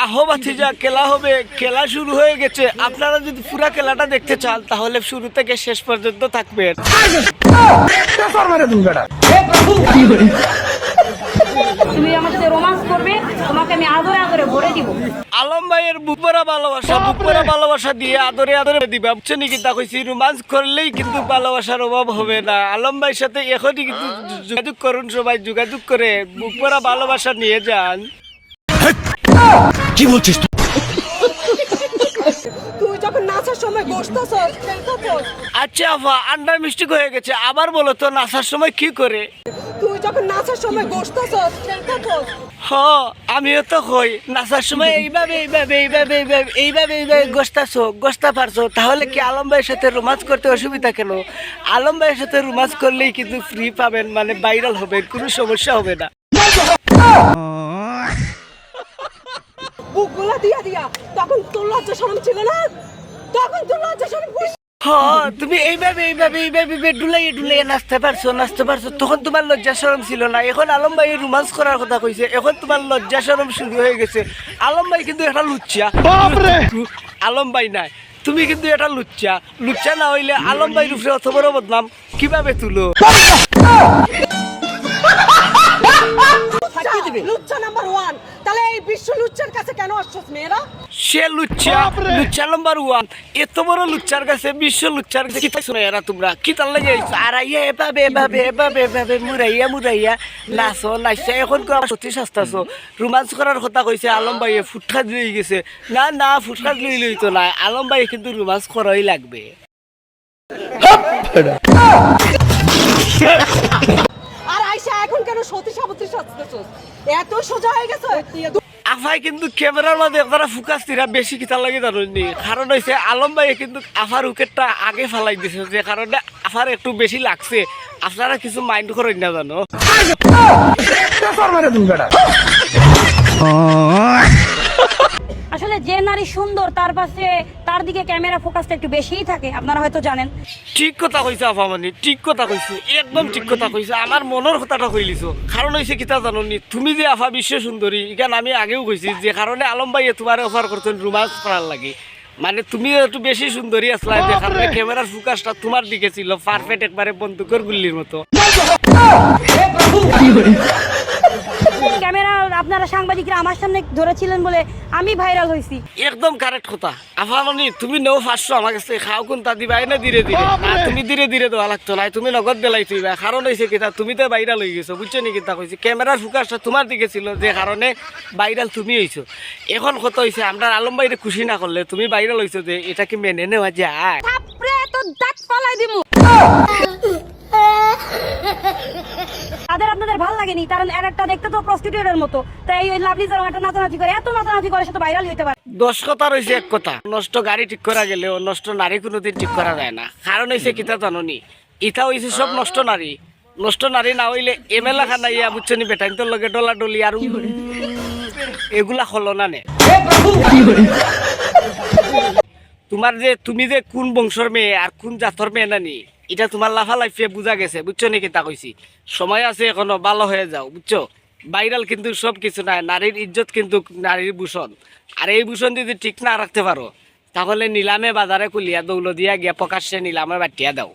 আহো ভাতিজা, খেলা হবে। খেলা শুরু হয়ে গেছে। আপনারা যদি পুরা খেলাটা দেখতে চান তাহলে শুরু থেকে শেষ পর্যন্ত থাকবেন। তুমি আমার সাথে রোমান্স করবে, তোমাকে আমি আদরে আদরে ভরে দিব। আলম ভাইয়ের বুকভরা ভালোবাসা দিয়ে আদরে আদরে দিবা। বুঝছেন কি তা কইছি? রোমান্স করলেই কিন্তু ভালোবাসার অভাব হবে না। আলম ভাইয়ের সাথে এখনই কিন্তু যোগাযোগ করুন, সবাই যোগাযোগ করে বুকভরা ভালোবাসা নিয়ে যান। কি বলছিস তুই যখন নাচার সময় বসতাছস খেলতাছস, আচ্ছা আফা, আন্ডার মিস্টেক হয়ে গেছে, আবার বলো তো নাচার সময় কি করে? তুই যখন নাচার সময় বসতাছস খেলতাছস, হ, আমিও তো কই নাচার সময় এইভাবে গোস্তা পারছো। তাহলে কি আলম ভাইয়ের সাথে রোমান্স করতে অসুবিধা কেন? আলম ভাইয়ের সাথে রোমান্স করলেই কিন্তু ফ্রি পাবেন, মানে ভাইরাল হবে, কোনো সমস্যা হবে না। বুকগুলা দিয়া দিয়া তখন তোর লজ্জা শরম ছিল না? তখন তোর লজ্জা শরম হ, তুমি এইভাবে ডুলাইয়ে নাচতে পারছো, তখন তোমার লজ্জা শরম ছিল না। এখন আলম ভাই রোমান্স করার কথা কইছে, এখন তোমার লজ্জা শরম শুরু হয়ে গেছে। আলম ভাই কিন্তু একটা লুচ্চা। আলম ভাই নাই, তুমি কিন্তু এটা লুচ্চা না হইলে আলম ভাইয়ের উপরে অত বড় বদনাম কিভাবে তুলো? লুচ্চা নাম্বার 1। তাহলে এই বিশ্ব লুচ্চার কাছে কেন আসছস মেয়েরা? সে লুচ্চা নাম্বার 1। এত বড় লুচ্চার কাছে, বিশ্ব লুচ্চার কাছে কি শুনে এরা? তোমরা কি তার লাগে আর এভাবে মুরাইয়া নাচছে। এখন সত্যি শাস্তাছো, রোমান্স করার কথা কইছে আলম ভাইয়ে, ফুটখাত লই গেছে। না, ফুটখাত লইতো না, আলম ভাই কিন্তু রোমান্স করাই লাগবে। আর আইসা এখন কেন সতী সাবতী সাজতেছস? এত সোজা হয়ে গেছে? আফাই কিন্তু ক্যামেরার মধ্যে আপনারা ফোকাস দিরা বেশি কিতা লাগে জানেননি? কারণ হয়েছে আলম ভাই কিন্তু আফার উইকেটটা আগে ফালাই দিছে, যে কারণে আফার একটু বেশি লাগছে। আপনারা কিছু মাইন্ড করেন না জানো? আসলে যে নারী সুন্দর তার পাশে তার দিকে ক্যামেরা ফোকাসটা একটু বেশিই থাকে, আপনারা হয়তো জানেন। ঠিক কথা কইছে আফা, মানে ঠিক কথা কইছো, একদম ঠিক কথা কইছো। আমার মনের কথাটা কইলিছো। কারণ হয়েছে কিতা জানোনি? তুমি যে আফা বিশ্ব সুন্দরী, এখানে আমি আগেও কইছি, যে কারণে আলম ভাইয়ে তোমার অফার করতেন রোমান্স করার লাগে। মানে তুমি একটু বেশি সুন্দরী আসলা, যে কারণে ক্যামেরার ফোকাসটা তোমার দিকে ছিল, পারফেক্ট একবারে বন্দুকের গুল্লির মতো। ক্যামেরা আপনারা সাংবাদিকরা আমার সামনে ধরেছিলেন বলে আমি ভাইরাল হয়েছি। একদম কারেক্ট কথা আফা, মানে তুমি নেও 500 আমার কাছে, খাও কোনটা দিবাই না ধীরে ধীরে? আর তুমি ধীরে দেওয়া লাগতো না, তুমি নগদ বেলাই তুইবা। কারণ হয়েছে কিতা, তুমি তো ভাইরাল হয়ে গেছো, বুঝছো নি কিতা কইছি? ক্যামেরার ফোকাসটা তোমার দিকে ছিল, যে কারণে ভাইরাল তুমি হইছো। এখন কত হয়েছে, আমরা আলম ভাইরে খুশি না করলে তুমি ভাইরাল হইছো, যে এটা কি মেনে নেওয়া যায়? থাপড়ে তো দাঁত ফালাই দিমু। তাদের আপনাদের ভালো লাগেনি, কারণ একটা দেখতে তো প্রস্টিটিউটের মতো, তাই ওই লাভলি যারা একটা নাচানাচি করে, এত নাচানাচি করে সে তো ভাইরাল হইতে পারে। 10 কথা রয়েছে এক কথা, নষ্ট গাড়ি ঠিক করা গেলেও নষ্ট নারী কোনোদিন ঠিক করা যায় না। কারণ হয়েছে কিতা জানোনি? ইটা হয়েছে সব নষ্ট নারী না হইলে এমেলা খানা ইয়া, বুঝছো নি? বেটাইন্তর লগে ডলা ডলি আর এগুলা হলো না নে। তুমি যে কোন বংশর মেয়ে আর কোন জাতর মেয়ে নানি, এটা তোমার লাফালাফি বুঝা গেছে, বুঝছো নি কিতা কইছি? সময় আছে এখনো, ভালো হয়ে যাও, বুঝছো? ভাইরাল কিন্তু সব কিছু নাই, নারীর ইজ্জত কিন্তু নারীর ভূষণ। আর এই ভূষণ যদি ঠিক না রাখতে পারো, তাহলে নিলামে বাজারে কুলিয়া দৌল দিয়া গিয়া প্রকাশ্যে নিলামে বাটিয়া দাও।